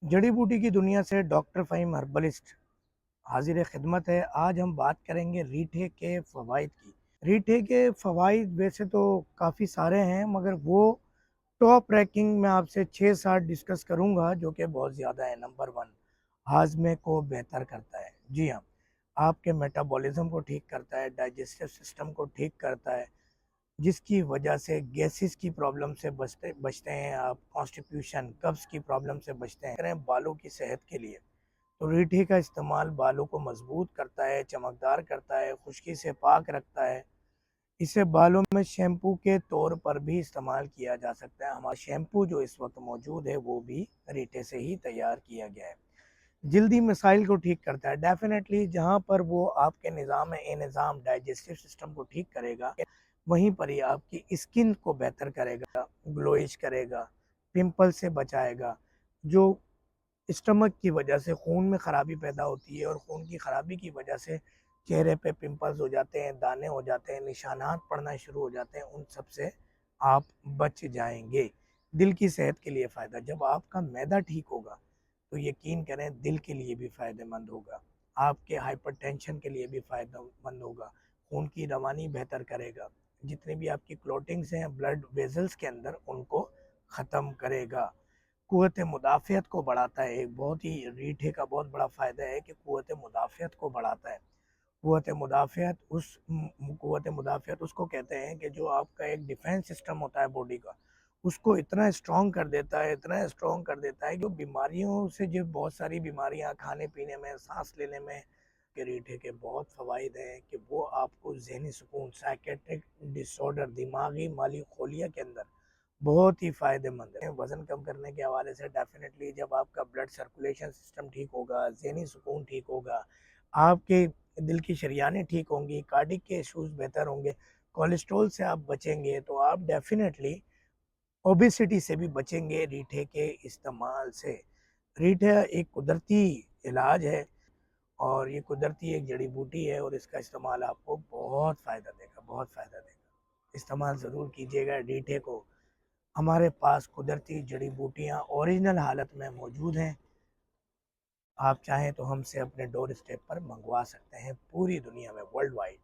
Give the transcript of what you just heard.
जड़ी बूटी की दुनिया से डॉक्टर फ़हीम हर्बलिस्ट हाजिर खिदमत है। आज हम बात करेंगे रीठे के फ़वाइद की। रीठे के फ़वाइद वैसे तो काफ़ी सारे हैं, मगर वो टॉप रैंकिंग में आपसे 6-7 डिस्कस करूंगा जो कि बहुत ज़्यादा है। नंबर 1, हाजमे को बेहतर करता है। जी हाँ, आपके मेटाबॉलिज्म को ठीक करता है, डाइजेस्टिव सिस्टम को ठीक करता है, जिसकी वजह से गैसेस की प्रॉब्लम से बचते बचते हैं आप, कॉन्स्टिट्यूशन कब्ज़ की प्रॉब्लम से बचते हैं। करें बालों की सेहत के लिए तो रीठे का इस्तेमाल बालों को मजबूत करता है, चमकदार करता है, खुश्की से पाक रखता है। इसे बालों में शैम्पू के तौर पर भी इस्तेमाल किया जा सकता है। हमारा शैम्पू जो इस वक्त मौजूद है वो भी रीठे से ही तैयार किया गया है। जल्दी मसाइल को ठीक करता है। डेफिनेटली जहाँ पर वो आपके निज़ाम ए निज़ाम डाइजेस्टिव सिस्टम को ठीक करेगा, वहीं पर ही आपकी स्किन को बेहतर करेगा, ग्लोइश करेगा, पिंपल से बचाएगा। जो स्टमक की वजह से खून में ख़राबी पैदा होती है और खून की ख़राबी की वजह से चेहरे पे पिंपल्स हो जाते हैं, दाने हो जाते हैं, निशानात पड़ना शुरू हो जाते हैं, उन सब से आप बच जाएंगे। दिल की सेहत के लिए फ़ायदा, जब आपका मैदा ठीक होगा तो यकीन करें दिल के लिए भी फ़ायदेमंद होगा, आपके हाइपरटेंशन के लिए भी फ़ायदेमंद होगा, खून की रवानी बेहतर करेगा, जितनी भी आपकी क्लोटिंग्स हैं ब्लड वेजल्स के अंदर उनको ख़त्म करेगा। क़ुव्वत मुदाफ़ियत को बढ़ाता है। एक बहुत ही रीठे का बहुत बड़ा फ़ायदा है कि क़ुव्वत मुदाफ़ियत को बढ़ाता है। क़ुव्वत मुदाफ़ियत उसको कहते हैं कि जो आपका एक डिफेंस सिस्टम होता है बॉडी का, उसको इतना स्ट्रॉन्ग कर देता है, इतना स्ट्रॉन्ग कर देता है कि बीमारियों से, जो बहुत सारी बीमारियां खाने पीने में, सांस लेने में, के रीठे के बहुत फ़वाइद हैं कि वो आपको ज़हनी सुकून, साइकेट्रिक डिसऑर्डर, दिमागी माली खोलिया के अंदर बहुत ही फ़ायदेमंद है। वज़न कम करने के हवाले से डेफिनेटली जब आपका ब्लड सर्कुलेशन सिस्टम ठीक होगा, ज़हनी सुकून ठीक होगा, आपके दिल की शरियानें ठीक होंगी, कार्डिक के इश्यूज़ बेहतर होंगे, कोलेस्ट्रॉल से आप बचेंगे, तो आप डेफिनेटली ओबेसिटी से भी बचेंगे रीठे के इस्तेमाल से। रीठा एक कुदरती इलाज है और ये कुदरती एक जड़ी बूटी है और इसका इस्तेमाल आपको बहुत फ़ायदा देगा, बहुत फ़ायदा देगा। इस्तेमाल ज़रूर कीजिएगा रीठे को। हमारे पास कुदरती जड़ी बूटियाँ ओरिजिनल हालत में मौजूद हैं। आप चाहें तो हमसे अपने डोर स्टेप पर मंगवा सकते हैं, पूरी दुनिया में, वर्ल्ड वाइड।